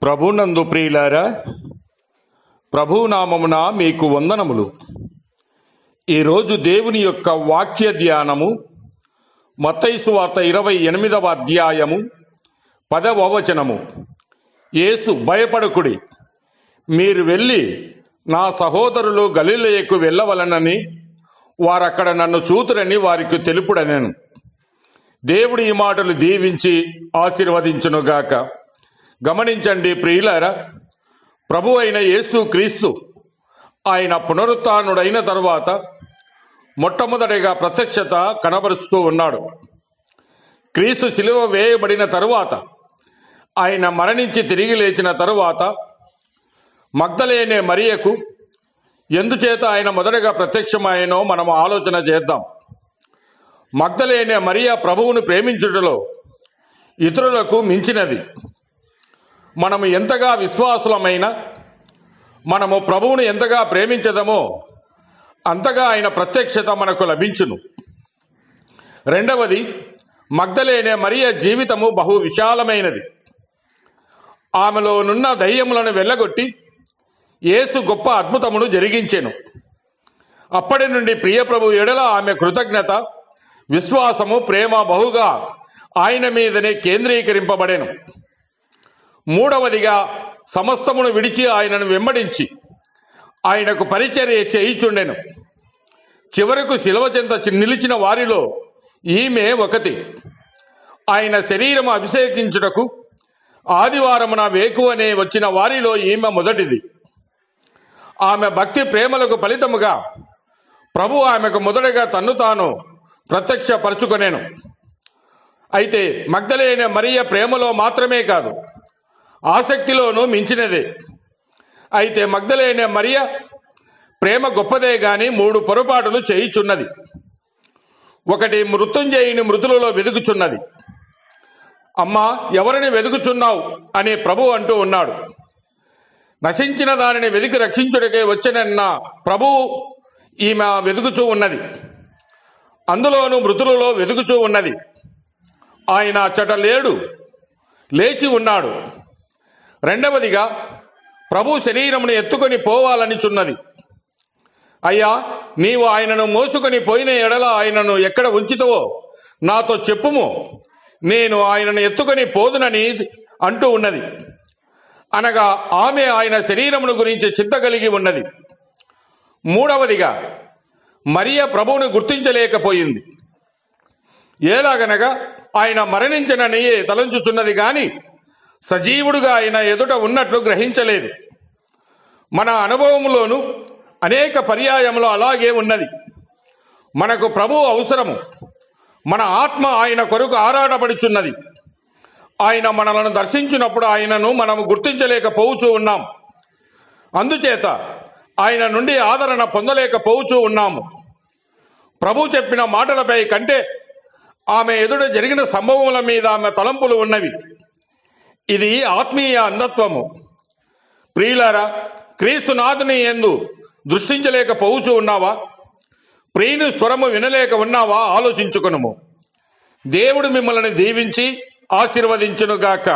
ప్రభునందు ప్రియులారా, ప్రభునామమున మీకు వందనములు. ఈరోజు దేవుని యొక్క వాక్య ధ్యానము మత్తయి సువార్త 28వ అధ్యాయము 10వ వచనము. యేసు, భయపడకుడి, మీరు వెళ్ళి నా సహోదరులు గలిలయకు వెళ్ళవలనని వారక్కడ నన్ను చూతురని వారికి తెలుపుడనెను. దేవుడు ఈ మాటలు దీవించి ఆశీర్వదించునుగాక. గమనించండి ప్రియులారా, ప్రభు అయిన యేసు క్రీస్తు ఆయన పునరుత్థానుడైన తరువాత మొట్టమొదటిగా ప్రత్యక్షత కనబరుస్తూ ఉన్నాడు. క్రీస్తు శిలువ వేయబడిన తరువాత, ఆయన మరణించి తిరిగి లేచిన తరువాత మగ్దలేనే మరియకు ఎందుచేత ఆయన మొదటగా ప్రత్యక్షమాయనో మనం ఆలోచన చేద్దాం. మగ్దలేనే మరియ ప్రభువును ప్రేమించుటలో ఇతరులకు మించినది. మనము ఎంతగా విశ్వాసులమైన, మనము ప్రభువును ఎంతగా ప్రేమించదమో అంతగా ఆయన ప్రత్యక్షత మనకు లభించును. రెండవది, మగ్దలేనే మరియ జీవితము బహు విశాలమైనది. ఆమెలోనున్న దయ్యములను వెళ్ళగొట్టి యేసు గొప్ప అద్భుతమును జరిగించెను. అప్పటి నుండి ప్రియప్రభు ఎడల ఆమె కృతజ్ఞత, విశ్వాసము, ప్రేమ బహుగా ఆయన మీదనే కేంద్రీకరింపబడెను. మూడవదిగా, సమస్తమును విడిచి ఆయనను వెంబడించి ఆయనకు పరిచర్య చేయుచుండెను. చివరకు శిలువ చెంత నిలిచిన వారిలో ఈమె ఒకటి. ఆయన శరీరము అభిషేకించుటకు ఆదివారమున వేకువనే వచ్చిన వారిలో ఈమె మొదటిది. ఆమె భక్తి ప్రేమలకు ఫలితముగా ప్రభు ఆమెకు మొదటగా తన్ను తాను ప్రత్యక్షపరచుకొనెను. అయితే మగ్దలేనే మరియ ప్రేమలో మాత్రమే కాదు, ఆసక్తిలోనూ మించినదే. అయితే మగ్దలేనే మరియ ప్రేమ గొప్పదే గాని 3 పొరపాటులు చేయుచున్నది. ఒకటి, మృత్యుంజయుని మృతులలో వెదుకుచున్నది. అమ్మా, ఎవరిని వెదుకుచున్నావు అని ప్రభు అంటూ ఉన్నాడు. నశించిన దానిని వెదికి రక్షించుటకే వచ్చనన్న ప్రభువు ఈమె వెదుకుచూ ఉన్నది. అందులోనూ మృతులలో వెదుకుచూ ఉన్నది. ఆయన అచ్చట లేడు, లేచి ఉన్నాడు. రెండవదిగా, ప్రభు శరీరమును ఎత్తుకొని పోవాలని చున్నది. అయ్యా, నీవు ఆయనను మోసుకొని పోయిన ఎడల ఆయనను ఎక్కడ ఉంచితవో నాతో చెప్పుము, నేను ఆయనను ఎత్తుకొని పోదునని అంటూ ఉన్నది. అనగా ఆమె ఆయన శరీరమును గురించి చింత కలిగి ఉన్నది. మూడవదిగా, మరియ ప్రభువును గుర్తించలేకపోయింది. ఎలాగనగా ఆయన మరణించినని తలంచుచున్నది గాని సజీవుడుగా ఆయన ఎదుట ఉన్నట్లు గ్రహించలేదు. మన అనుభవంలోనూ అనేక పర్యాయములు అలాగే ఉన్నది. మనకు ప్రభువు అవసరము. మన ఆత్మ ఆయన కొరకు ఆరాటపడుచున్నది. ఆయన మనలను దర్శించినప్పుడు ఆయనను మనము గుర్తించలేకపోవచ్చు ఉన్నాం. అందుచేత ఆయన నుండి ఆదరణ పొందలేకపోవచ్చు ఉన్నాము. ప్రభు చెప్పిన మాటలపై కంటే ఆమె ఎదుట జరిగిన సంభవముల మీద ఆమె తలంపులు ఉన్నవి. ఇది ఆత్మీయ అంధత్వము. ప్రియులారా, క్రీస్తునాథుని యందు దృష్టించలేకపోవచ్చు ఉన్నావా? ప్రియుని స్వరము వినలేక ఉన్నావా? ఆలోచించుకొనుము. దేవుడు మిమ్మల్ని దీవించి ఆశీర్వదించునుగాక.